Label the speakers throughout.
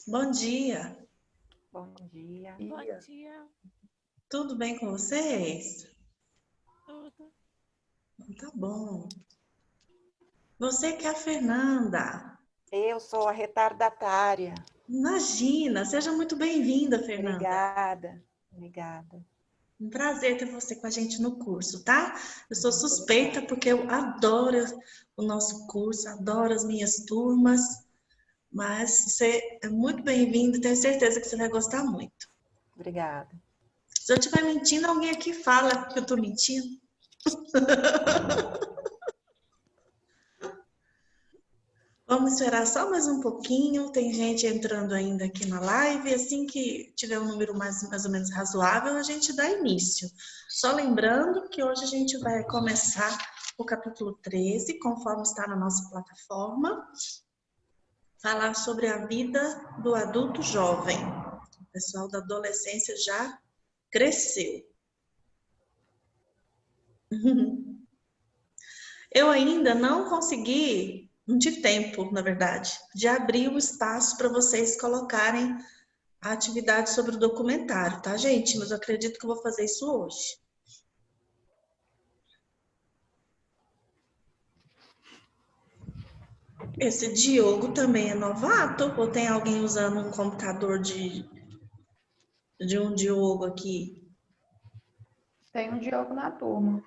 Speaker 1: Bom dia,
Speaker 2: Bom dia.
Speaker 3: Bom dia,
Speaker 1: tudo bem com vocês?
Speaker 3: tudo.
Speaker 1: Tá bom. Você que é a Fernanda.
Speaker 2: Eu sou a retardatária.
Speaker 1: Imagina, seja muito bem-vinda, Fernanda.
Speaker 2: Obrigada, obrigada.
Speaker 1: Um prazer ter você com a gente no curso, tá? Eu sou suspeita porque eu adoro o nosso curso, adoro as minhas turmas, mas você é muito bem-vindo e tenho certeza que você vai gostar muito.
Speaker 2: Obrigada.
Speaker 1: Se eu estiver mentindo, alguém aqui fala que eu tô mentindo. Vamos esperar só mais um pouquinho. Tem gente entrando ainda aqui na live. Assim que tiver um número mais ou menos razoável, a gente dá início. Só lembrando que hoje a gente vai começar o capítulo 13, conforme está na nossa plataforma. Falar sobre a vida do adulto jovem. O pessoal da adolescência já cresceu. Eu ainda não consegui, não tive tempo, na verdade, de abrir o espaço para vocês colocarem a atividade sobre o documentário, tá, gente? Mas eu acredito que eu vou fazer isso hoje. Esse Diogo também é novato? Ou tem alguém usando um computador de um Diogo aqui?
Speaker 4: Tem um Diogo na turma.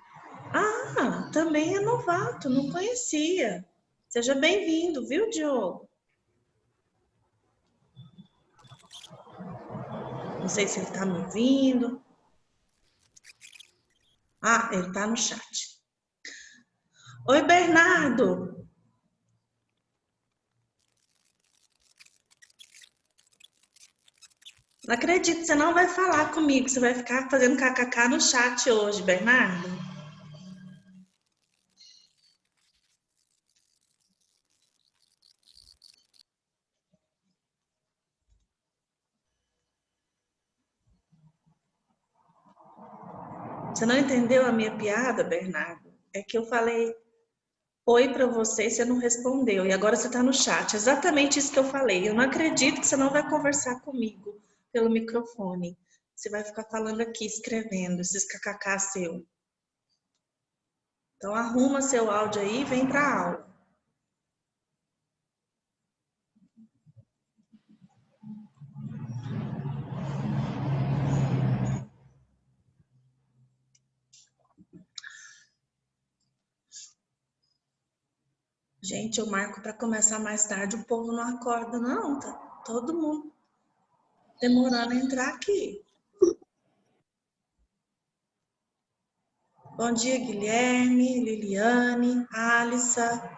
Speaker 1: Ah, também é novato, não conhecia. Seja bem-vindo, viu, Diogo? Não sei se ele está me ouvindo. Ah, ele está no chat. Oi, Bernardo. Não acredito, você não vai falar comigo, você vai ficar fazendo kkk no chat hoje, Bernardo. Você não entendeu a minha piada, Bernardo? É que eu falei oi para você e você não respondeu. E agora você está no chat. Exatamente isso que eu falei. Eu não acredito que você não vai conversar comigo pelo microfone. Você vai ficar falando aqui, escrevendo esses kkk seu. Então arruma seu áudio aí e vem para a aula. Gente, eu marco para começar mais tarde, o povo não acorda, não, tá? Todo mundo demorando a entrar aqui. Bom dia, Guilherme, Liliane, Alissa.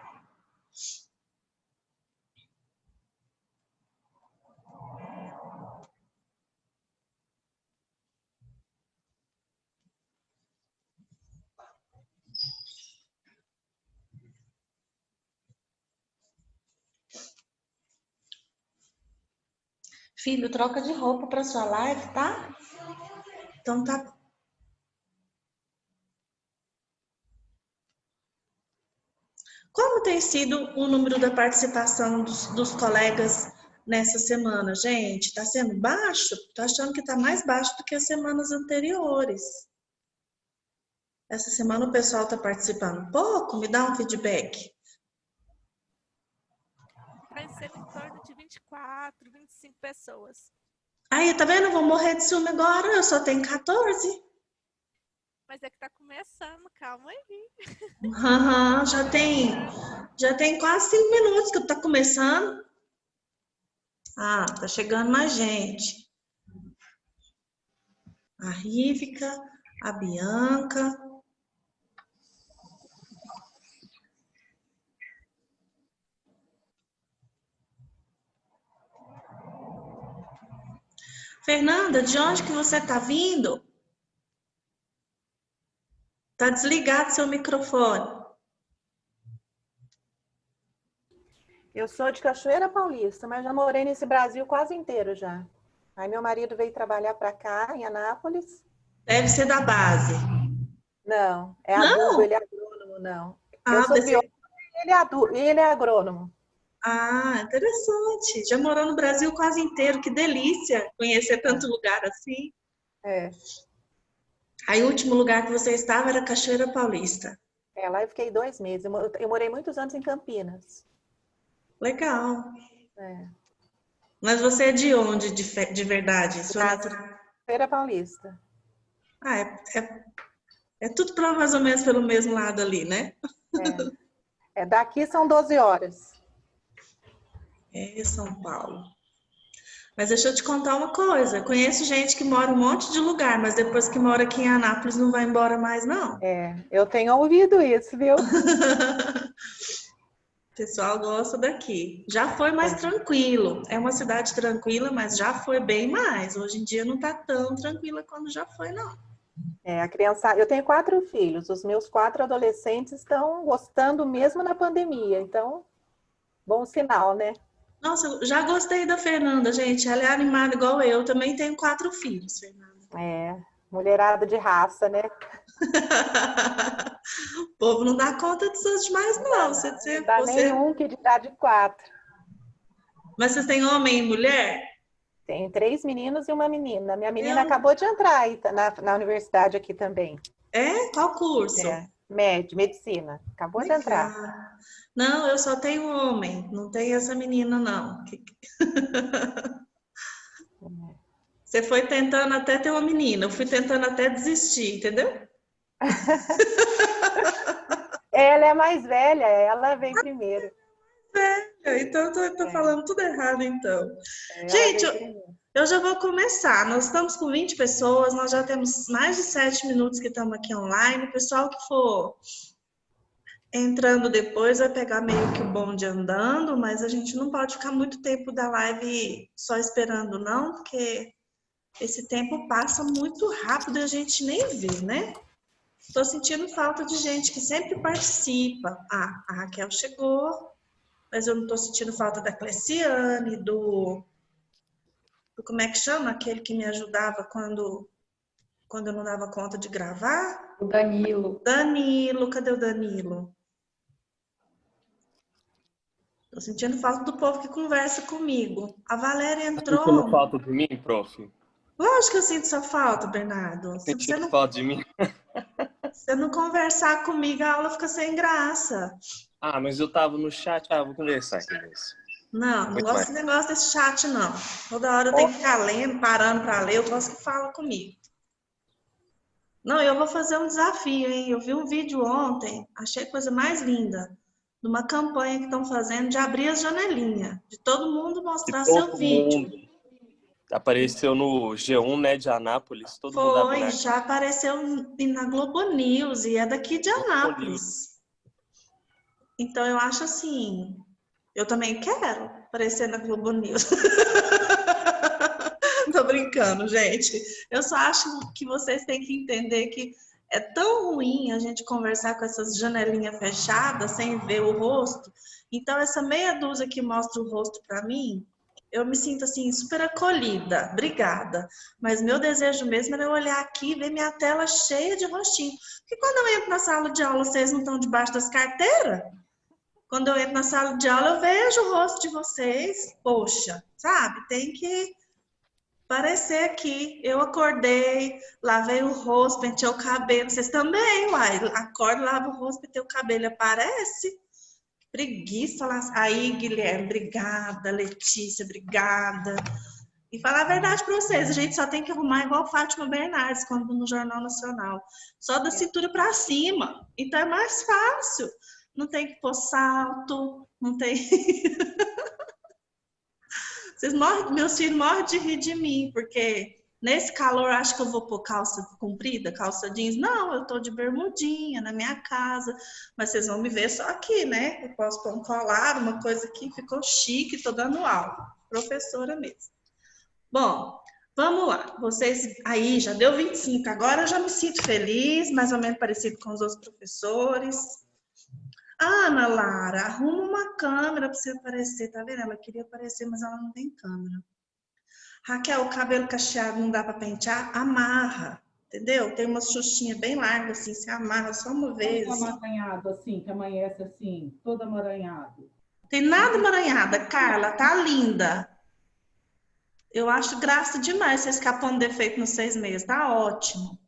Speaker 1: Filho, troca de roupa para sua live, tá? Então tá. Como tem sido o número da participação dos colegas nessa semana, gente? Tá sendo baixo? Tô achando que tá mais baixo do que as semanas anteriores. Essa semana o pessoal tá participando pouco? Me dá um feedback.
Speaker 3: Vai ser em torno de 24, 25 pessoas.
Speaker 1: Aí, tá vendo? Eu vou morrer de ciúme agora, eu só tenho 14.
Speaker 3: Mas é que tá começando, calma aí.
Speaker 1: Aham, já tem quase 5 minutos que tá começando. Ah, tá chegando mais gente. A Rívika, a Bianca. Fernanda, de onde que você tá vindo? Tá desligado seu microfone.
Speaker 2: Eu sou de Cachoeira Paulista, mas já morei nesse Brasil quase inteiro já. Aí meu marido veio trabalhar para cá, em Anápolis.
Speaker 1: Deve ser da base.
Speaker 2: Não, é adubo,
Speaker 1: Não?
Speaker 2: ele é agrônomo, não. Eu
Speaker 1: Ah,
Speaker 2: sou bióloga e ele é agrônomo.
Speaker 1: Ah, interessante. Já morou no Brasil quase inteiro, que delícia conhecer tanto lugar assim.
Speaker 2: É.
Speaker 1: Aí o último lugar que você estava era Cachoeira Paulista.
Speaker 2: Lá eu fiquei 2 meses. Eu morei muitos anos em Campinas.
Speaker 1: Legal.
Speaker 2: É.
Speaker 1: Mas você é de onde, de verdade? Sua natural...
Speaker 2: Feira Paulista.
Speaker 1: Ah, é tudo pra, mais ou menos pelo mesmo lado ali, né?
Speaker 2: Daqui são 12 horas.
Speaker 1: É São Paulo. Mas deixa eu te contar uma coisa. Eu conheço gente que mora em um monte de lugar, mas depois que mora aqui em Anápolis não vai embora mais, não.
Speaker 2: Eu tenho ouvido isso, viu?
Speaker 1: O pessoal gosta daqui. Já foi mais tranquilo. É uma cidade tranquila, mas já foi bem mais. Hoje em dia não tá tão tranquila quando já foi, não.
Speaker 2: A criança. Eu tenho 4 filhos. Os meus 4 adolescentes estão gostando mesmo na pandemia. Então, bom sinal, né?
Speaker 1: Nossa, eu já gostei da Fernanda, gente. Ela é animada igual eu. Também tenho 4 filhos, Fernanda.
Speaker 2: Mulherada de raça, né?
Speaker 1: O povo não dá conta dos seus demais, não.
Speaker 2: Não dá nenhum que dá de 4.
Speaker 1: Mas vocês têm homem e mulher?
Speaker 2: Tem 3 meninos e uma menina. Minha menina acabou de entrar aí, na universidade aqui também.
Speaker 1: Qual curso?
Speaker 2: Medicina. Acabou de entrar.
Speaker 1: Não, eu só tenho homem. Não tem essa menina, não. Você foi tentando até ter uma menina. Eu fui tentando até desistir, entendeu?
Speaker 2: Ela é mais velha, ela vem primeiro.
Speaker 1: Então eu tô falando tudo errado, então.
Speaker 2: Ela
Speaker 1: Gente,
Speaker 2: veio primeiro.
Speaker 1: eu já vou começar. Nós estamos com 20 pessoas, nós já temos mais de 7 minutos que estamos aqui online. O pessoal que for entrando depois vai pegar meio que o bonde andando, mas a gente não pode ficar muito tempo da live só esperando, não, porque esse tempo passa muito rápido e a gente nem vê, né? Tô sentindo falta de gente que sempre participa. Ah, a Raquel chegou, mas eu não tô sentindo falta da Cleciane, do como é que chama? Aquele que me ajudava quando eu não dava conta de gravar?
Speaker 4: O Danilo.
Speaker 1: Danilo, cadê o Danilo? Tô sentindo falta do povo que conversa comigo. A Valéria
Speaker 5: Tá sentindo
Speaker 1: entrou.
Speaker 5: falta de mim, prof?
Speaker 1: Lógico que eu sinto sua falta, Bernardo.
Speaker 5: Tá
Speaker 1: Se
Speaker 5: sentindo falta de mim?
Speaker 1: você não conversar comigo, a aula fica sem graça.
Speaker 5: Ah, mas eu tava no chat. Vou conversar com eles.
Speaker 1: Não
Speaker 5: Muito
Speaker 1: gosto desse negócio desse chat, não. Toda hora eu tenho que ficar lendo, parando para ler. Eu gosto que fala comigo. Não, eu vou fazer um desafio, hein? Eu vi um vídeo ontem, achei a coisa mais linda, de uma campanha que estão fazendo de abrir as janelinhas, de todo mundo mostrar seu vídeo.
Speaker 5: Apareceu no G1, né, de Anápolis. Todo mundo abrindo.
Speaker 1: Foi, já apareceu na Globo News e é daqui de Anápolis. Então eu acho assim, eu também quero aparecer na Globo News. Tô brincando, gente. Eu só acho que vocês têm que entender que é tão ruim a gente conversar com essas janelinhas fechadas sem ver o rosto. Então essa meia dúzia que mostra o rosto para mim, eu me sinto assim super acolhida. Obrigada. Mas meu desejo mesmo era eu olhar aqui e ver minha tela cheia de rostinho. Porque quando eu entro na sala de aula, vocês não estão debaixo das carteiras? Quando eu entro na sala de aula, eu vejo o rosto de vocês. Poxa, sabe? Tem que parecer aqui. Eu acordei, lavei o rosto, pentei o cabelo. Vocês também, uai. Acorda, lava o rosto, pentei o cabelo. Aparece. Preguiça. Aí, Guilherme, obrigada. Letícia, obrigada. E falar a verdade para vocês, a gente só tem que arrumar igual Fátima Bernardes, quando no Jornal Nacional. Só da cintura para cima. Então é mais fácil. Não tem que pôr salto, não tem... Meus filhos morrem de rir de mim, porque nesse calor acho que eu vou pôr calça comprida, calça jeans. Não, eu tô de bermudinha na minha casa, mas vocês vão me ver só aqui, né? Eu posso pôr um colar, uma coisa aqui, ficou chique, tô dando aula. Professora mesmo. Bom, vamos lá. Vocês aí já deu 25, agora eu já me sinto feliz, mais ou menos parecido com os outros professores. Ana Lara, arruma uma câmera para você aparecer, tá vendo? Ela queria aparecer, mas ela não tem câmera. Raquel, o cabelo cacheado não dá para pentear? Amarra, entendeu? Tem uma xuxinha bem larga assim, você amarra só uma vez.
Speaker 6: Todo amaranhado assim, que amanhece assim, todo amaranhado.
Speaker 1: Tem nada emaranhada. Carla, tá linda. Eu acho graça demais você escapando defeito nos 6 meses. Tá ótimo.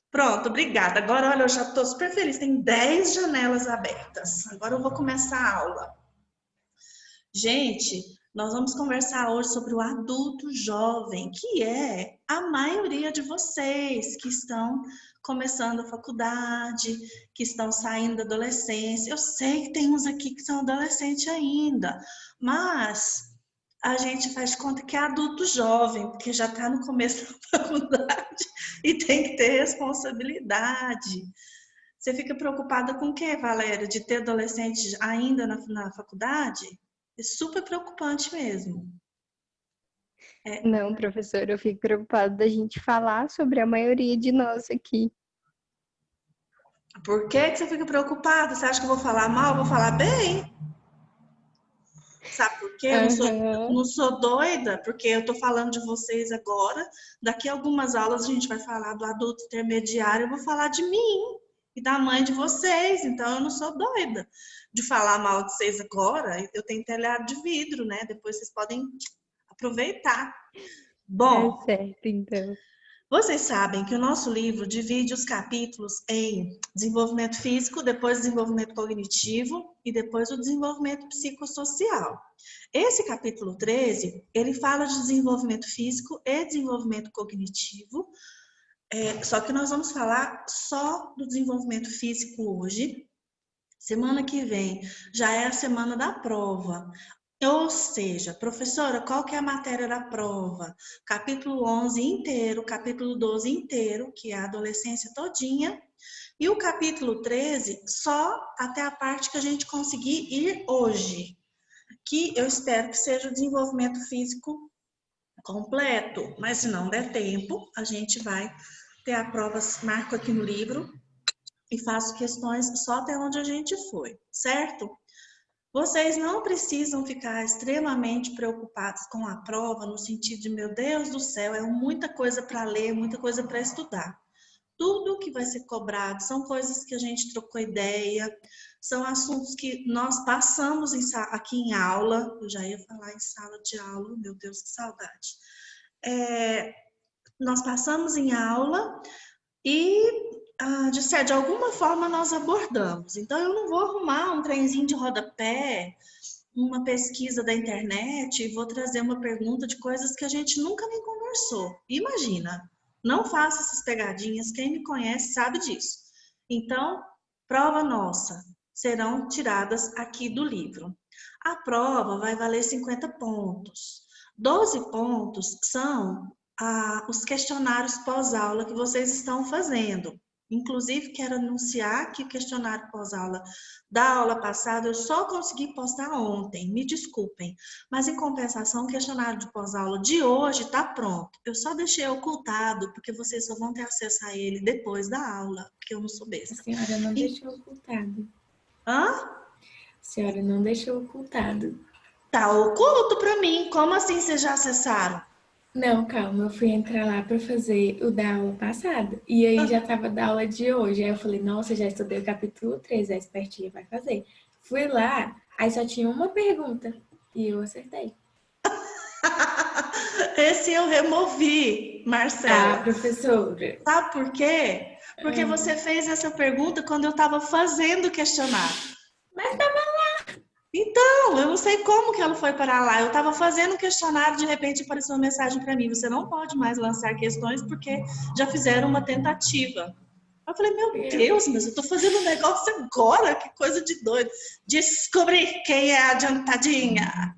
Speaker 1: Pronto, obrigada. Agora, olha, eu já tô super feliz. Tem 10 janelas abertas. Agora eu vou começar a aula. Gente, nós vamos conversar hoje sobre o adulto jovem, que é a maioria de vocês que estão começando a faculdade, que estão saindo da adolescência. Eu sei que tem uns aqui que são adolescentes ainda, mas a gente faz de conta que é adulto jovem, porque já está no começo da faculdade e tem que ter responsabilidade. Você fica preocupada com o quê, Valéria? De ter adolescente ainda na faculdade? É super preocupante mesmo.
Speaker 6: Não, professor, eu fico preocupada da gente falar sobre a maioria de nós aqui.
Speaker 1: Por que você fica preocupada? Você acha que eu vou falar mal? Eu vou falar bem? Sabe por quê? Eu não sou doida, porque eu tô falando de vocês agora. Daqui a algumas aulas a gente vai falar do adulto intermediário, eu vou falar de mim e da mãe de vocês. Então eu não sou doida de falar mal de vocês agora. Eu tenho telhado de vidro, né? Depois vocês podem aproveitar. Bom,
Speaker 6: É certo, então.
Speaker 1: vocês sabem que o nosso livro divide os capítulos em desenvolvimento físico, depois desenvolvimento cognitivo e depois o desenvolvimento psicossocial. Esse capítulo 13, ele fala de desenvolvimento físico e desenvolvimento cognitivo, só que nós vamos falar só do desenvolvimento físico hoje. Semana que vem já é a semana da prova. Ou seja, professora, qual que é a matéria da prova? Capítulo 11 inteiro, capítulo 12 inteiro, que é a adolescência todinha, e o capítulo 13 só até a parte que a gente conseguir ir hoje, que eu espero que seja o desenvolvimento físico completo, mas se não der tempo, a gente vai ter a prova, marco aqui no livro e faço questões só até onde a gente foi, certo? Vocês não precisam ficar extremamente preocupados com a prova, no sentido de, meu Deus do céu, é muita coisa para ler, muita coisa para estudar. Tudo que vai ser cobrado são coisas que a gente trocou ideia, são assuntos que nós passamos aqui em aula. Eu já ia falar em sala de aula, meu Deus, que saudade. Nós passamos em aula e de alguma forma nós abordamos. Então, eu não vou arrumar um trenzinho de rodapé, uma pesquisa da internet e vou trazer uma pergunta de coisas que a gente nunca nem conversou. Imagina, não faça essas pegadinhas, quem me conhece sabe disso. Então, prova nossa serão tiradas aqui do livro. A prova vai valer 50 pontos. 12 pontos são os questionários pós-aula que vocês estão fazendo. Inclusive, quero anunciar que o questionário pós-aula da aula passada eu só consegui postar ontem, me desculpem. Mas, em compensação, o questionário de pós-aula de hoje está pronto. Eu só deixei ocultado, porque vocês só vão ter acesso a ele depois da aula, porque eu não sou besta.
Speaker 7: A senhora não deixou ocultado.
Speaker 1: Hã?
Speaker 7: A senhora não deixou ocultado.
Speaker 1: Tá oculto para mim. Como assim vocês já acessaram?
Speaker 7: Não, calma, eu fui entrar lá para fazer o da aula passada. E aí já tava da aula de hoje. Aí eu falei, nossa, já estudei o capítulo 13, a espertinha vai fazer. Fui lá, aí só tinha uma pergunta. E eu acertei.
Speaker 1: Esse eu removi, Marcela.
Speaker 7: Ah, professora.
Speaker 1: Sabe por quê? Porque você fez essa pergunta quando eu estava fazendo o questionário.
Speaker 7: Mas tava lá.
Speaker 1: Então, eu não sei como que ela foi parar lá. Eu estava fazendo o questionário, de repente apareceu uma mensagem para mim. Você não pode mais lançar questões porque já fizeram uma tentativa. Eu falei, meu Deus, mas eu estou fazendo um negócio agora. Que coisa de doido. Descobri quem é a adiantadinha.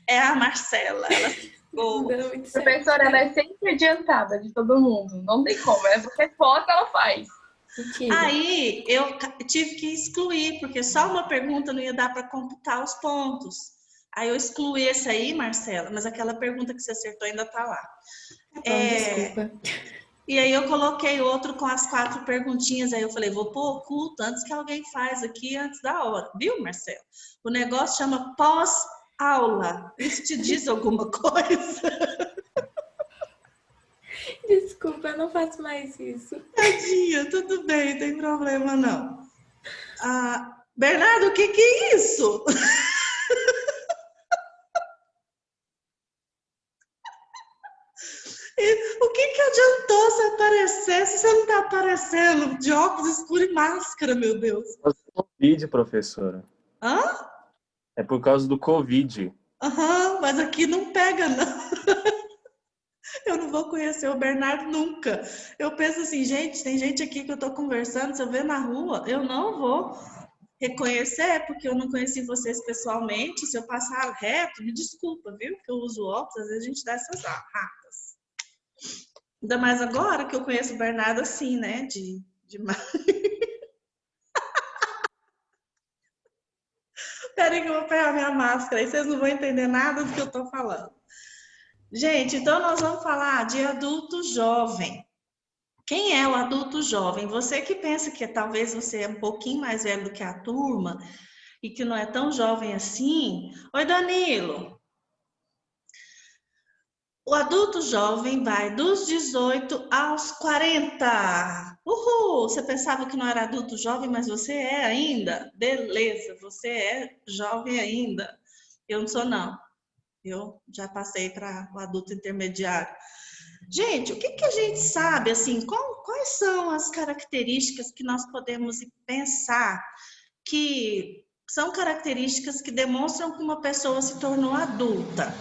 Speaker 1: É a Marcela. Ela
Speaker 4: Professora, ela é sempre adiantada de todo mundo. Não tem como. É porque foto ela faz.
Speaker 7: Mentira.
Speaker 1: Aí eu tive que excluir, porque só uma pergunta não ia dar para computar os pontos. Aí eu excluí esse aí, Marcela, mas aquela pergunta que você acertou ainda está lá.
Speaker 7: Desculpa.
Speaker 1: E aí eu coloquei outro com as 4 perguntinhas. Aí eu falei, vou pôr oculto antes que alguém faz aqui antes da hora. Viu, Marcela? O negócio chama pós-aula. Isso te diz alguma coisa?
Speaker 7: Desculpa, eu não faço mais isso.
Speaker 1: Tadinha, tudo bem, não tem problema não. Bernardo, o que é isso? O que adiantou você aparecer se você não tá aparecendo de óculos escuros e máscara, meu Deus?
Speaker 5: Por causa do Covid, professora.
Speaker 1: Hã?
Speaker 5: É por causa do Covid.
Speaker 1: Aham, mas aqui não pega, não. Eu não vou conhecer o Bernardo nunca. Eu penso assim, gente, tem gente aqui que eu tô conversando, se eu ver na rua, eu não vou reconhecer, porque eu não conheci vocês pessoalmente. Se eu passar reto, me desculpa, viu? Que eu uso óculos, às vezes a gente dá essas ratas. Ainda mais agora que eu conheço o Bernardo assim, né? Peraí que eu vou pegar minha máscara aí, vocês não vão entender nada do que eu tô falando. Gente, então nós vamos falar de adulto jovem. Quem é o adulto jovem? Você que pensa que talvez você é um pouquinho mais velho do que a turma e que não é tão jovem assim. Oi, Danilo. O adulto jovem vai dos 18 aos 40. Uhul! Você pensava que não era adulto jovem, mas você é ainda? Beleza, você é jovem ainda. Eu não sou, não. Eu já passei para o adulto intermediário. Gente, o que a gente sabe, assim, quais são as características que nós podemos pensar que são características que demonstram que uma pessoa se tornou adulta,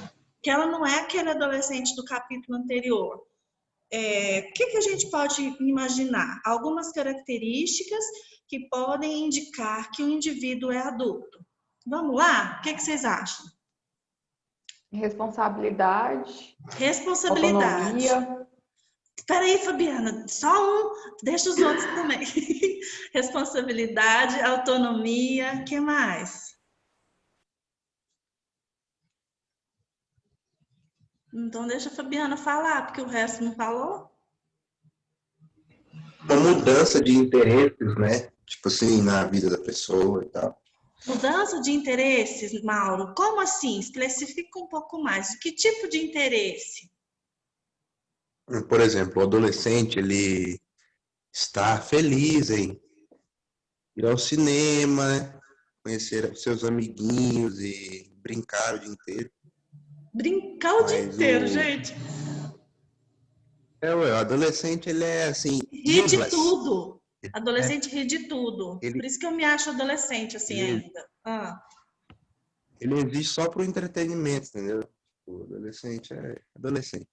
Speaker 1: que ela não é aquele adolescente do capítulo anterior? O que a gente pode imaginar? Algumas características que podem indicar que o indivíduo é adulto. Vamos lá? O que vocês acham?
Speaker 8: Responsabilidade,
Speaker 1: Responsabilidade.
Speaker 8: autonomia.
Speaker 1: Espera aí, Fabiana, só um, deixa os outros também. Responsabilidade, autonomia, o que mais? Então deixa a Fabiana falar, porque o resto não falou.
Speaker 9: Uma mudança de interesses, né? Tipo assim, na vida da pessoa e tal.
Speaker 1: Mudança de interesses, Mauro, como assim? Especifica um pouco mais. Que tipo de interesse?
Speaker 9: Por exemplo, o adolescente, ele está feliz em ir ao cinema, né? Conhecer seus amiguinhos e brincar o dia inteiro.
Speaker 1: Brincar o dia inteiro, gente.
Speaker 9: O adolescente, ele é assim,
Speaker 1: Ri de
Speaker 9: useless.
Speaker 1: tudo. Adolescente ri de tudo. Por isso que eu me acho adolescente assim ainda.
Speaker 9: Ele existe só para o entretenimento, entendeu? O adolescente é adolescente.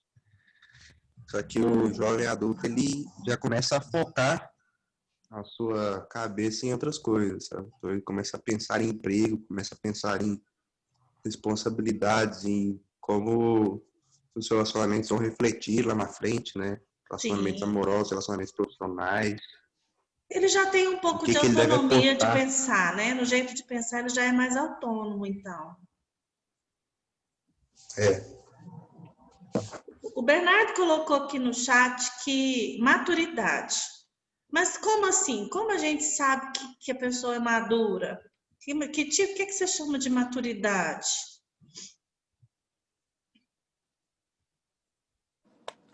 Speaker 9: Só que o jovem adulto, ele já começa a focar a sua cabeça em outras coisas, sabe? Então ele começa a pensar em emprego, começa a pensar em responsabilidades, em como os relacionamentos vão refletir lá na frente, né? Relacionamentos amorosos, relacionamentos profissionais.
Speaker 1: Ele já tem um pouco de autonomia de pensar, né? No jeito de pensar, ele já é mais autônomo, então. O Bernardo colocou aqui no chat que maturidade. Mas como assim? Como a gente sabe que a pessoa é madura? Que você chama de maturidade?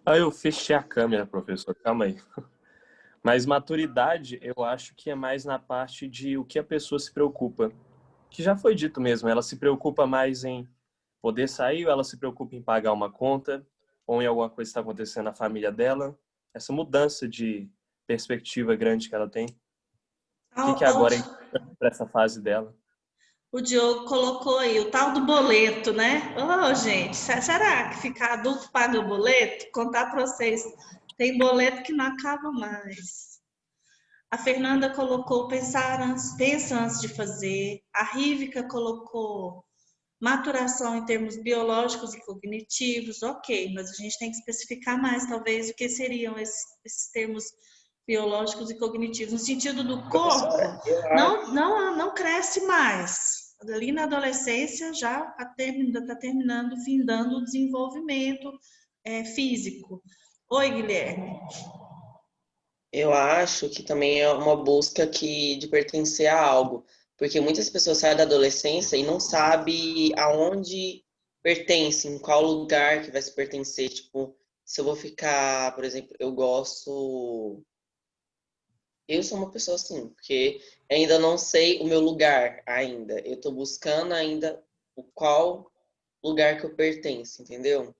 Speaker 5: Eu fechei a câmera, professor. Calma aí. Mas maturidade, eu acho que é mais na parte de o que a pessoa se preocupa. Que já foi dito mesmo, ela se preocupa mais em poder sair, ou ela se preocupa em pagar uma conta, ou em alguma coisa que está acontecendo na família dela. Essa mudança de perspectiva grande que ela tem. O que agora é para essa fase dela?
Speaker 1: O Diogo colocou aí o tal do boleto, né? Gente, será que ficar adulto paga o boleto? Contar para vocês, tem boleto que não acaba mais. A Fernanda colocou pensa antes de fazer. A Rívica colocou maturação em termos biológicos e cognitivos. Ok, mas a gente tem que especificar mais, talvez, o que seriam esses termos biológicos e cognitivos. No sentido do corpo, não cresce mais. Ali na adolescência já está terminando, findando o desenvolvimento físico. Oi, Guilherme.
Speaker 10: Eu acho que também é uma busca de pertencer a algo, porque muitas pessoas saem da adolescência e não sabem aonde pertence, em qual lugar que vai se pertencer. Tipo, se eu vou ficar, por exemplo, eu gosto Eu sou uma pessoa assim, porque ainda não sei o meu lugar ainda. Eu tô buscando ainda o qual lugar que eu pertenço, entendeu?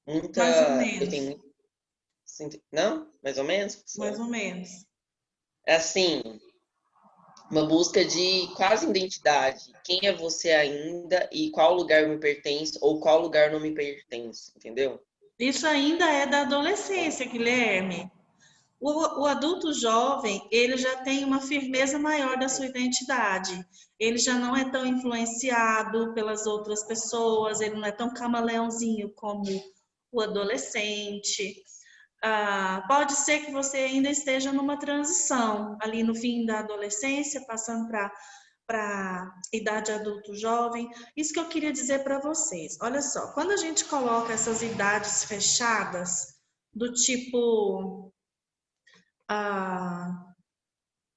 Speaker 1: Mais ou
Speaker 10: Eu
Speaker 1: menos.
Speaker 10: tenho muito... Não? Mais ou menos,
Speaker 1: Mais
Speaker 10: professora?
Speaker 1: ou menos.
Speaker 10: É assim, uma busca de quase identidade. Quem é você ainda e qual lugar me pertence ou qual lugar não me pertence, entendeu?
Speaker 1: Isso ainda é da adolescência, Guilherme. O adulto jovem, ele já tem uma firmeza maior da sua identidade. Ele já não é tão influenciado pelas outras pessoas, ele não é tão camaleãozinho como o adolescente. Pode ser que você ainda esteja numa transição, ali no fim da adolescência, passando para idade adulto jovem. Isso que eu queria dizer para vocês. Olha só, quando a gente coloca essas idades fechadas, do tipo a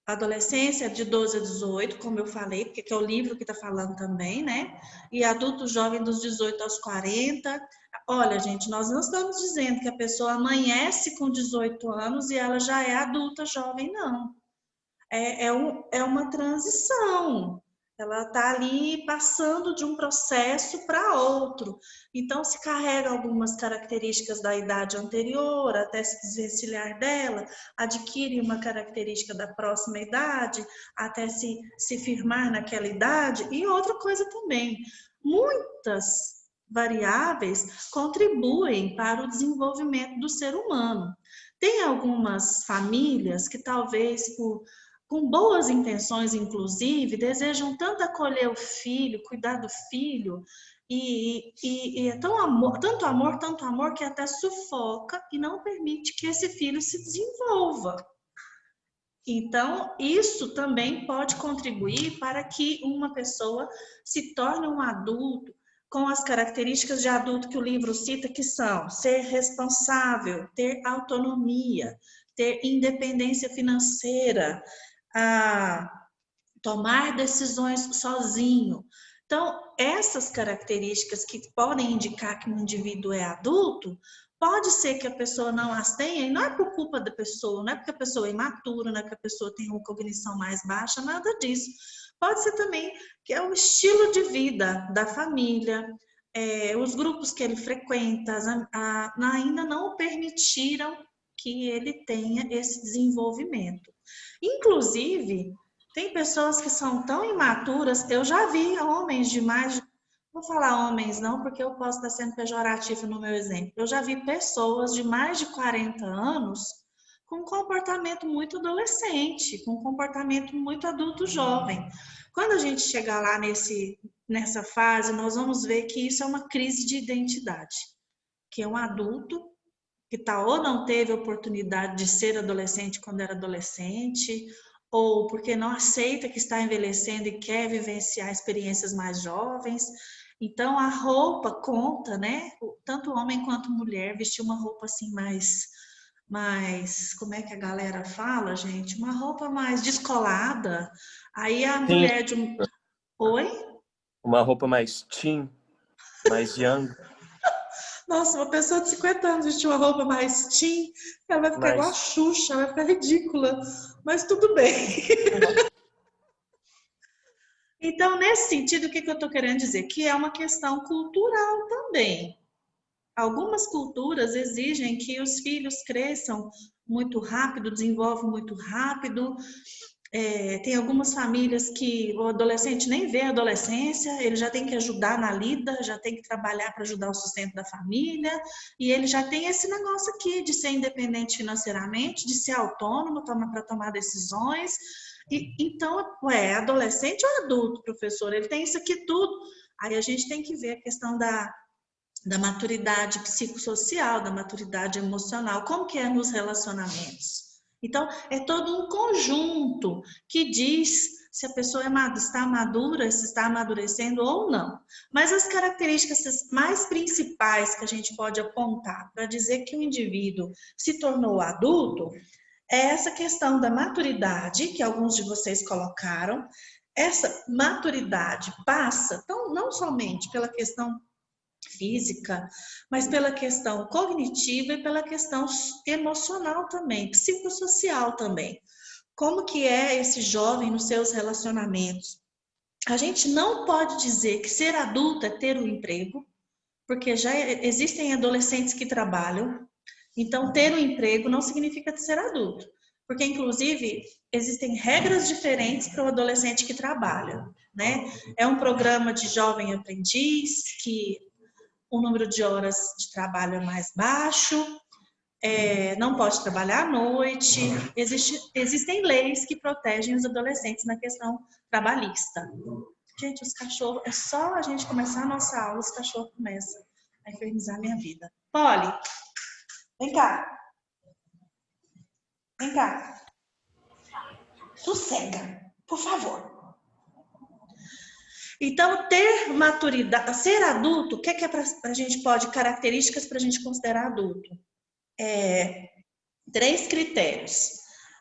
Speaker 1: adolescência de 12 a 18, como eu falei, porque é o livro que está falando também, né? E adulto jovem dos 18 aos 40. Olha, gente, nós não estamos dizendo que a pessoa amanhece com 18 anos e ela já é adulta jovem, não. É uma transição. Ela está ali passando de um processo para outro. Então, se carrega algumas características da idade anterior, até se desvencilhar dela, adquire uma característica da próxima idade, até se firmar naquela idade. E outra coisa também, muitas variáveis contribuem para o desenvolvimento do ser humano. Tem algumas famílias que talvez com boas intenções, inclusive, desejam tanto acolher o filho, cuidar do filho, e é tanto amor, que até sufoca e não permite que esse filho se desenvolva. Então, isso também pode contribuir para que uma pessoa se torne um adulto com as características de adulto que o livro cita, que são ser responsável, ter autonomia, ter independência financeira, tomar decisões sozinho. Então, essas características que podem indicar que um indivíduo é adulto, pode ser que a pessoa não as tenha, e não é por culpa da pessoa, não é porque a pessoa é imatura, não é porque a pessoa tem uma cognição mais baixa, nada disso. Pode ser também que é o estilo de vida da família, os grupos que ele frequenta, ainda não permitiram que ele tenha esse desenvolvimento. Inclusive, tem pessoas que são tão imaturas, eu já vi homens de mais, vou falar homens não, porque eu posso estar sendo pejorativa no meu exemplo. Eu já vi pessoas de mais de 40 anos com um comportamento muito adolescente, com um comportamento muito adulto jovem. Quando a gente chegar lá nessa fase, nós vamos ver que isso é uma crise de identidade, que é um adulto que ou não teve oportunidade de ser adolescente quando era adolescente, ou porque não aceita que está envelhecendo e quer vivenciar experiências mais jovens. Então, a roupa conta, né? Tanto homem quanto mulher vestir uma roupa assim mais, como é que a galera fala, gente? Uma roupa mais descolada. Aí a
Speaker 5: Sim,
Speaker 1: mulher de Oi?
Speaker 5: uma roupa mais teen, mais young.
Speaker 1: Nossa, uma pessoa de 50 anos vestir uma roupa mais teen, ela vai ficar igual a Xuxa, vai ficar ridícula. Mas tudo bem. Então, nesse sentido, o que eu estou querendo dizer? Que é uma questão cultural também. Algumas culturas exigem que os filhos cresçam muito rápido, desenvolvam muito rápido. Tem algumas famílias que o adolescente nem vê a adolescência, ele já tem que ajudar na lida, já tem que trabalhar para ajudar o sustento da família, e ele já tem esse negócio aqui de ser independente financeiramente, de ser autônomo para tomar decisões. Então, adolescente ou adulto, professor? Ele tem isso aqui tudo. Aí a gente tem que ver a questão da maturidade psicossocial, da maturidade emocional, como que é nos relacionamentos. Então, é todo um conjunto que diz se a pessoa está madura, se está amadurecendo ou não. Mas as características mais principais que a gente pode apontar para dizer que o indivíduo se tornou adulto é essa questão da maturidade, que alguns de vocês colocaram. Essa maturidade passa não somente pela questão física, mas pela questão cognitiva e pela questão emocional também, psicossocial também. como que é esse jovem nos seus relacionamentos. A gente não pode dizer que ser adulto é ter um emprego, porque já existem adolescentes que trabalham. Então, ter um emprego não significa ser adulto. Porque, inclusive, existem regras diferentes para o adolescente que trabalha, né? É um programa de jovem aprendiz, que o número de horas de trabalho é mais baixo, não pode trabalhar à noite. Existem leis que protegem os adolescentes na questão trabalhista. Gente, os cachorros, é só a gente começar a nossa aula, os cachorros começam a infernizar a minha vida. Polly, vem cá. Vem cá. Sossega, por favor. Então, ter maturidade, ser adulto, o que é a gente pode, características para a gente considerar adulto? 3 critérios.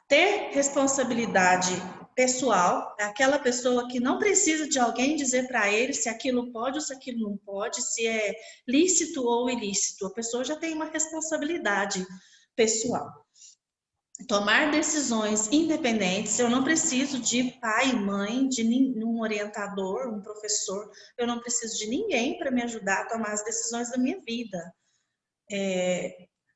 Speaker 1: Ter responsabilidade pessoal, é aquela pessoa que não precisa de alguém dizer para ele se aquilo pode ou se aquilo não pode, se é lícito ou ilícito. A pessoa já tem uma responsabilidade pessoal. Tomar decisões independentes. Eu não preciso de pai e mãe, de um orientador, um professor. Eu não preciso de ninguém para me ajudar a tomar as decisões da minha vida.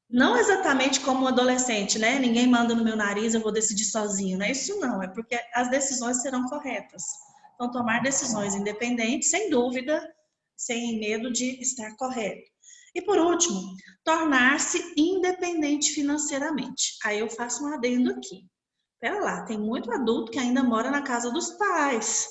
Speaker 1: Não exatamente como um adolescente, né? Ninguém manda no meu nariz, eu vou decidir sozinho. Não é isso não, é porque as decisões serão corretas. Então, tomar decisões independentes, sem dúvida, sem medo de estar correto. E por último, tornar-se independente financeiramente. Aí eu faço um adendo aqui. Pera lá, tem muito adulto que ainda mora na casa dos pais.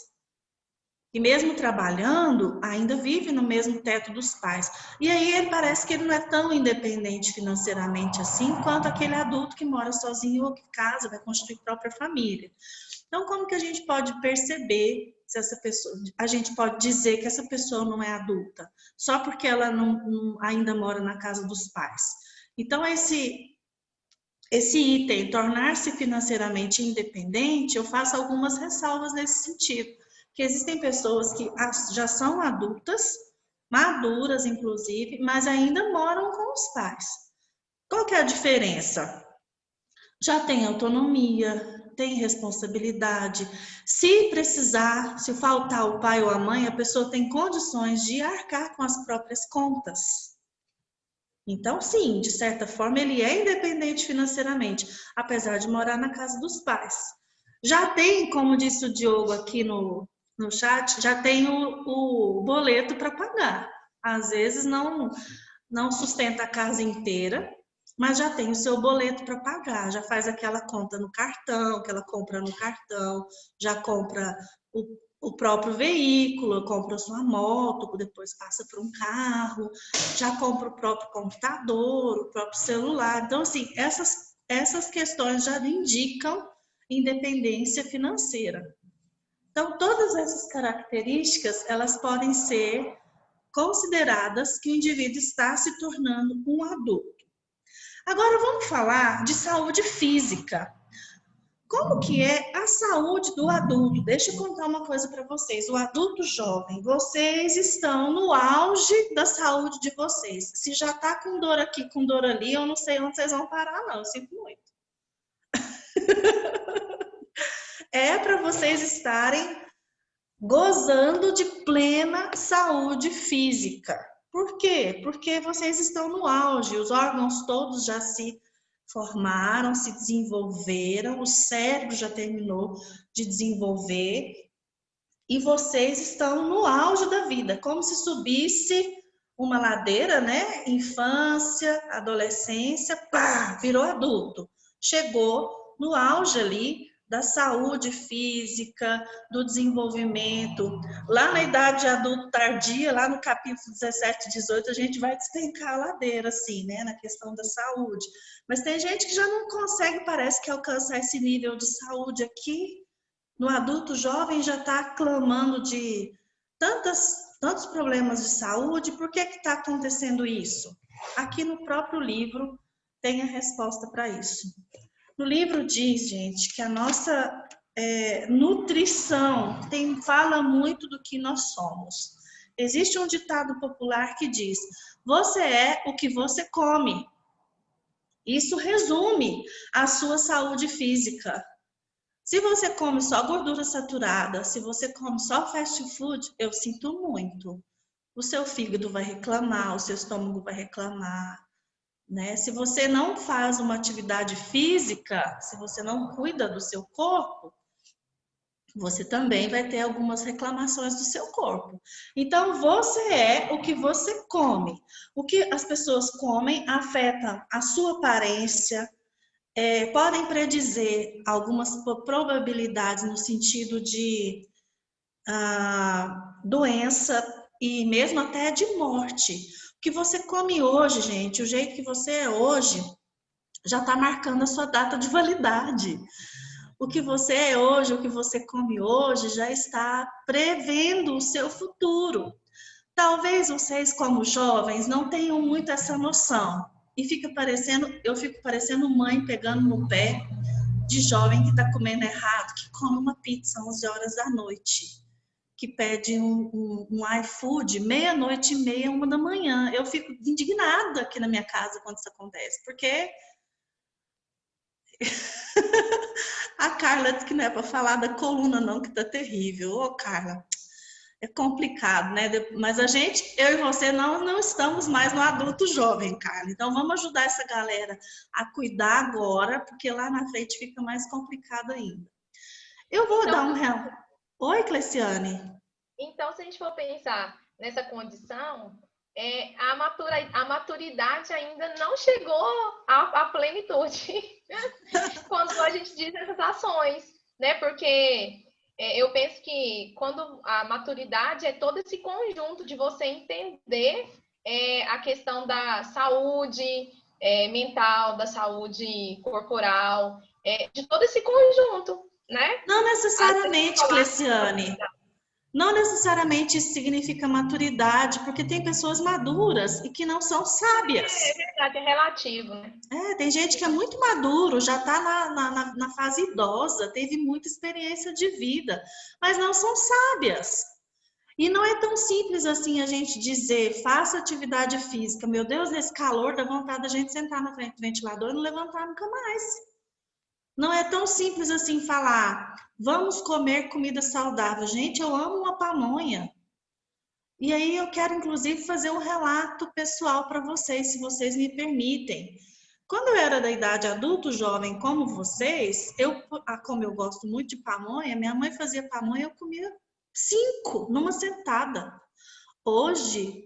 Speaker 1: E mesmo trabalhando, ainda vive no mesmo teto dos pais. E aí ele parece que ele não é tão independente financeiramente assim, quanto aquele adulto que mora sozinho ou que casa, vai construir própria família. Então, como que a gente pode perceber se essa pessoa, a gente pode dizer que essa pessoa não é adulta, só porque ela ainda mora na casa dos pais? Então, esse item, tornar-se financeiramente independente, eu faço algumas ressalvas nesse sentido. Que existem pessoas que já são adultas, maduras inclusive, mas ainda moram com os pais. Qual que é a diferença? Já tem autonomia, tem responsabilidade. Se precisar, se faltar o pai ou a mãe, a pessoa tem condições de arcar com as próprias contas. Então, sim, de certa forma, ele é independente financeiramente, apesar de morar na casa dos pais. Já tem, como disse o Diogo aqui no chat, já tem o boleto para pagar. Às vezes não sustenta a casa inteira, mas já tem o seu boleto para pagar, já faz aquela conta no cartão, que ela compra no cartão, já compra o próprio veículo, compra sua moto, depois passa para um carro, já compra o próprio computador, o próprio celular. Então, assim, essas questões já indicam independência financeira. Então, todas essas características, elas podem ser consideradas que o indivíduo está se tornando um adulto. Agora, vamos falar de saúde física. Como que é a saúde do adulto? Deixa eu contar uma coisa para vocês. O adulto jovem, vocês estão no auge da saúde de vocês. Se já está com dor aqui, com dor ali, eu não sei onde vocês vão parar, não. Eu sinto muito. É para vocês estarem gozando de plena saúde física. Por quê? Porque vocês estão no auge, os órgãos todos já se formaram, se desenvolveram, o cérebro já terminou de desenvolver e vocês estão no auge da vida, como se subisse uma ladeira, né? Infância, adolescência, pá, virou adulto. Chegou no auge ali da saúde física, do desenvolvimento. Lá na idade de adulto tardia, lá no capítulo 17 e 18, a gente vai despencar a ladeira, assim, né, na questão da saúde. Mas tem gente que já não consegue, parece que alcançar esse nível de saúde aqui. No adulto jovem já está clamando de tantos problemas de saúde. Por que está acontecendo isso? Aqui no próprio livro tem a resposta para isso. No livro diz, gente, que a nossa nutrição fala muito do que nós somos. Existe um ditado popular que diz: você é o que você come. Isso resume a sua saúde física. Se você come só gordura saturada, se você come só fast food, eu sinto muito. O seu fígado vai reclamar, o seu estômago vai reclamar, né? Se você não faz uma atividade física, se você não cuida do seu corpo, você também vai ter algumas reclamações do seu corpo. Então, você é o que você come. O que as pessoas comem afeta a sua aparência, podem predizer algumas probabilidades no sentido de doença e mesmo até de morte. O que você come hoje, gente, o jeito que você é hoje, já está marcando a sua data de validade. O que você é hoje, o que você come hoje, já está prevendo o seu futuro. Talvez vocês, como jovens, não tenham muito essa noção. E eu fico parecendo mãe pegando no pé de jovem que está comendo errado, que come uma pizza às 11 horas da noite, que pede um iFood meia-noite e meia, 1 da manhã. Eu fico indignada aqui na minha casa quando isso acontece, porque a Carla disse que não é para falar da coluna não, que tá terrível. Ô, Carla, é complicado, né? Mas eu e você, não estamos mais no adulto jovem, Carla. Então, vamos ajudar essa galera a cuidar agora, porque lá na frente fica mais complicado ainda. Eu vou dar um real. Oi, Cleciane.
Speaker 8: Então, se a gente for pensar nessa condição, a maturidade ainda não chegou à plenitude quando a gente diz essas ações, né? Porque eu penso que quando a maturidade é todo esse conjunto de você entender a questão da saúde mental, da saúde corporal, de todo esse conjunto, né?
Speaker 1: Não necessariamente, Cleciane. Não necessariamente isso significa maturidade, porque tem pessoas maduras e que não são sábias.
Speaker 8: É verdade, é relativo, né?
Speaker 1: Tem gente que é muito maduro, já está na fase idosa, teve muita experiência de vida, mas não são sábias. E não é tão simples assim a gente dizer, faça atividade física. Meu Deus, nesse calor dá vontade da gente sentar na frente do ventilador e não levantar nunca mais. Não é tão simples assim falar, vamos comer comida saudável. Gente, eu amo uma pamonha. E aí eu quero, inclusive, fazer um relato pessoal para vocês, se vocês me permitem. Quando eu era da idade adulto, jovem, como vocês, como eu gosto muito de pamonha, minha mãe fazia pamonha, eu comia 5 numa sentada. Hoje,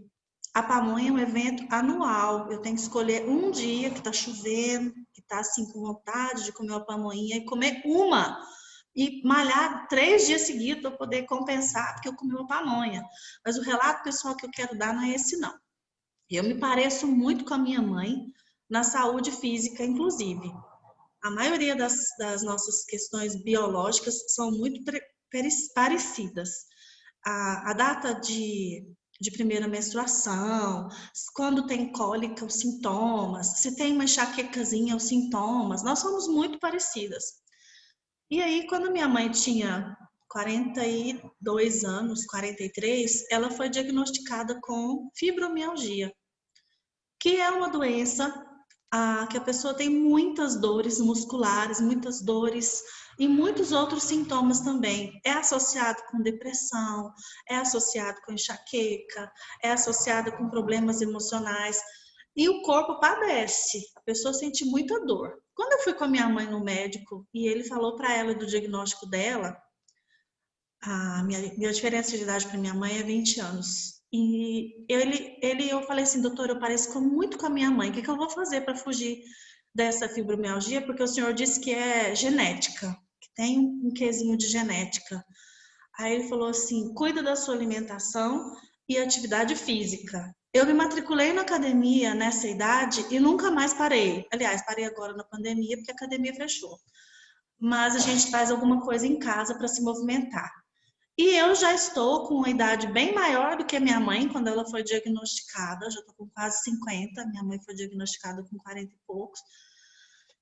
Speaker 1: a pamonha é um evento anual. Eu tenho que escolher um dia que está chovendo, que está assim com vontade de comer uma pamonha e comer uma. E malhar 3 dias seguidos para poder compensar, porque eu comi uma pamonha. Mas o relato pessoal que eu quero dar não é esse, não. Eu me pareço muito com a minha mãe na saúde física, inclusive. A maioria das nossas questões biológicas são muito parecidas. A data de primeira menstruação, quando tem cólica, os sintomas, se tem uma enxaquecazinha, os sintomas, nós somos muito parecidas. E aí, quando minha mãe tinha 42 anos, 43, ela foi diagnosticada com fibromialgia, que é uma doença que a pessoa tem muitas dores musculares, muitas dores e muitos outros sintomas também. É associado com depressão, é associado com enxaqueca, é associado com problemas emocionais. E o corpo padece, a pessoa sente muita dor. Quando eu fui com a minha mãe no médico e ele falou para ela do diagnóstico dela, a minha diferença de idade para minha mãe é 20 anos. E eu falei assim, doutor, eu pareço muito com a minha mãe, o que eu vou fazer para fugir dessa fibromialgia? Porque o senhor disse que é genética, que tem um quesinho de genética. Aí ele falou assim, cuida da sua alimentação e atividade física. Eu me matriculei na academia nessa idade e nunca mais parei. Aliás, parei agora na pandemia porque a academia fechou. Mas a gente faz alguma coisa em casa para se movimentar. E eu já estou com uma idade bem maior do que minha mãe quando ela foi diagnosticada. Já estou com quase 50, minha mãe foi diagnosticada com 40 e poucos.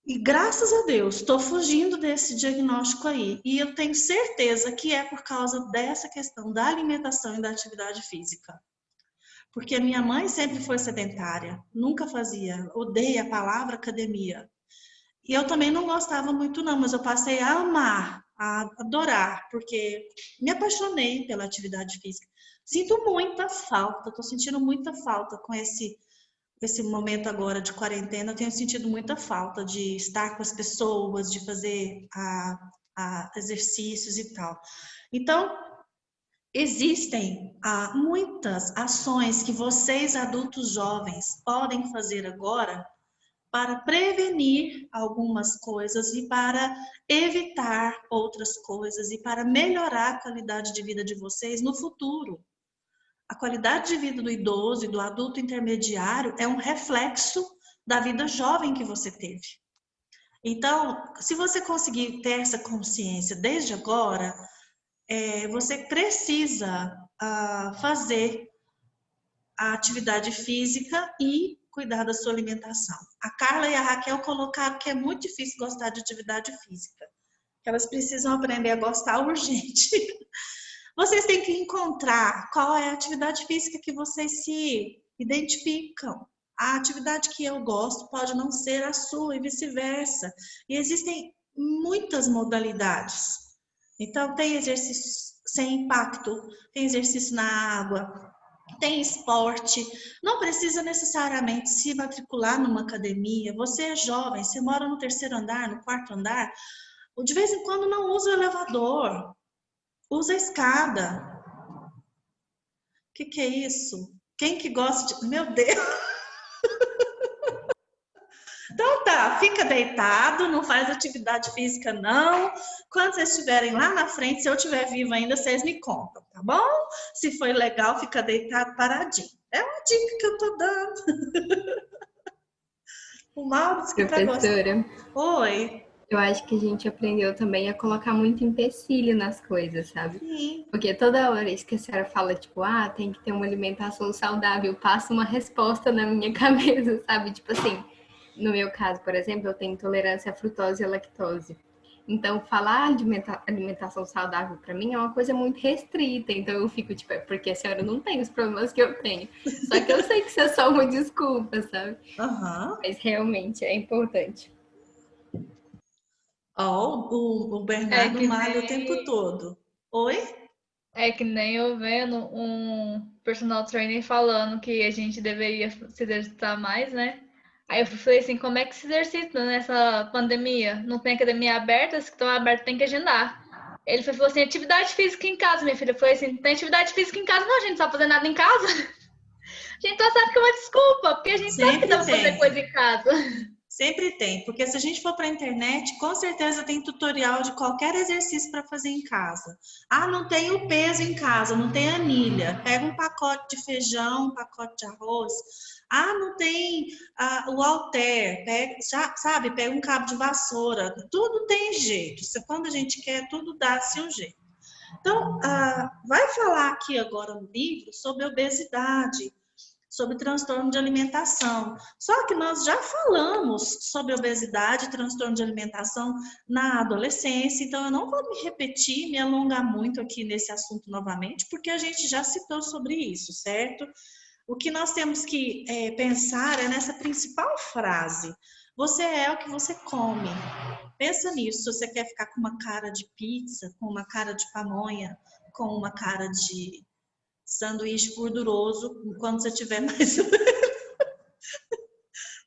Speaker 1: E graças a Deus, estou fugindo desse diagnóstico aí. E eu tenho certeza que é por causa dessa questão da alimentação e da atividade física. Porque a minha mãe sempre foi sedentária, nunca fazia, odeia a palavra academia. E eu também não gostava muito não, mas eu passei a amar a adorar, porque me apaixonei pela atividade física. Sinto muita falta, estou sentindo muita falta com esse momento agora de quarentena. Eu tenho sentido muita falta de estar com as pessoas, de fazer exercícios e tal. Então, existem muitas ações que vocês, adultos jovens, podem fazer agora para prevenir algumas coisas e para evitar outras coisas e para melhorar a qualidade de vida de vocês no futuro. A qualidade de vida do idoso e do adulto intermediário é um reflexo da vida jovem que você teve. Então, se você conseguir ter essa consciência desde agora, você precisa fazer a atividade física e cuidar da sua alimentação. A Carla e a Raquel colocaram que é muito difícil gostar de atividade física, que elas precisam aprender a gostar urgente. Vocês têm que encontrar qual é a atividade física que vocês se identificam. A atividade que eu gosto pode não ser a sua e vice-versa. E existem muitas modalidades. Então, tem exercícios sem impacto, tem exercício na água, tem esporte. Não precisa necessariamente se matricular numa academia. Você é jovem, você mora no 3º andar, no 4º andar. De vez em quando não usa o elevador. Usa a escada. O que é isso? Quem que gosta de... Meu Deus! Então tá, fica deitado, não faz atividade física não. Quando vocês estiverem lá na frente, se eu estiver viva ainda, vocês me contam, tá bom? Se foi legal, fica deitado paradinho. É uma dica que eu tô dando. O Mauro que tá gostando. Oi.
Speaker 6: Eu acho que a gente aprendeu também a colocar muito empecilho nas coisas, sabe?
Speaker 1: Sim.
Speaker 6: Porque toda hora que a senhora fala, tipo, tem que ter uma alimentação saudável, passa uma resposta na minha cabeça, sabe? Tipo assim, no meu caso, por exemplo, eu tenho intolerância à frutose e à lactose. Então, falar de alimentação saudável para mim é uma coisa muito restrita. Então, eu fico, tipo, porque a senhora não tem os problemas que eu tenho. Só que eu sei que isso é só uma desculpa, sabe?
Speaker 1: Uhum.
Speaker 6: Mas realmente é importante.
Speaker 1: O Bernardo malha o tempo todo. Oi?
Speaker 4: É que nem eu vendo um personal trainer falando que a gente deveria se exercitar mais, né? Aí eu falei assim, como é que se exercita nessa pandemia? Não tem academia aberta, se estão abertas tem que agendar. Ele falou assim, atividade física em casa, minha filha. Eu falei assim, tem atividade física em casa? Não, a gente não sabe fazer nada em casa. A gente só sabe que é uma desculpa, porque a gente sabe que dá pra fazer coisa em casa.
Speaker 1: Sempre tem, porque se a gente for para a internet, com certeza tem tutorial de qualquer exercício para fazer em casa. Não tem o peso em casa, não tem anilha. Pega um pacote de feijão, um pacote de arroz. Não tem o halter, pega um cabo de vassoura. Tudo tem jeito. Quando a gente quer, tudo dá-se um jeito. Então, vai falar aqui agora no livro sobre obesidade, sobre transtorno de alimentação. Só que nós já falamos sobre obesidade e transtorno de alimentação na adolescência, então eu não vou me repetir, me alongar muito aqui nesse assunto novamente, porque a gente já citou sobre isso, certo? O que nós temos que pensar é nessa principal frase. Você é o que você come. Pensa nisso, se você quer ficar com uma cara de pizza, com uma cara de pamonha, com uma cara de sanduíche gorduroso, quando você tiver mais...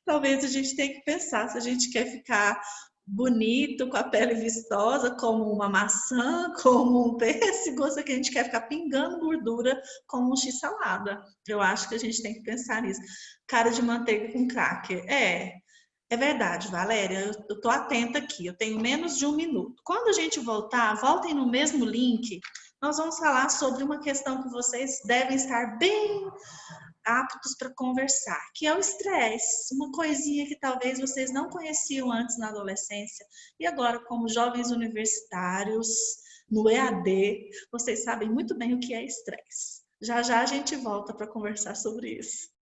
Speaker 1: Talvez a gente tenha que pensar se a gente quer ficar bonito, com a pele vistosa, como uma maçã, como um pêssego, ou se a gente quer ficar pingando gordura como um x-salada. Eu acho que a gente tem que pensar nisso. Cara de manteiga com cracker. É verdade, Valéria, eu tô atenta aqui, eu tenho menos de 1 minuto. Quando a gente voltar, voltem no mesmo link, nós vamos falar sobre uma questão que vocês devem estar bem aptos para conversar, que é o estresse, uma coisinha que talvez vocês não conheciam antes na adolescência, e agora, como jovens universitários, no EAD, vocês sabem muito bem o que é estresse. Já já a gente volta para conversar sobre isso.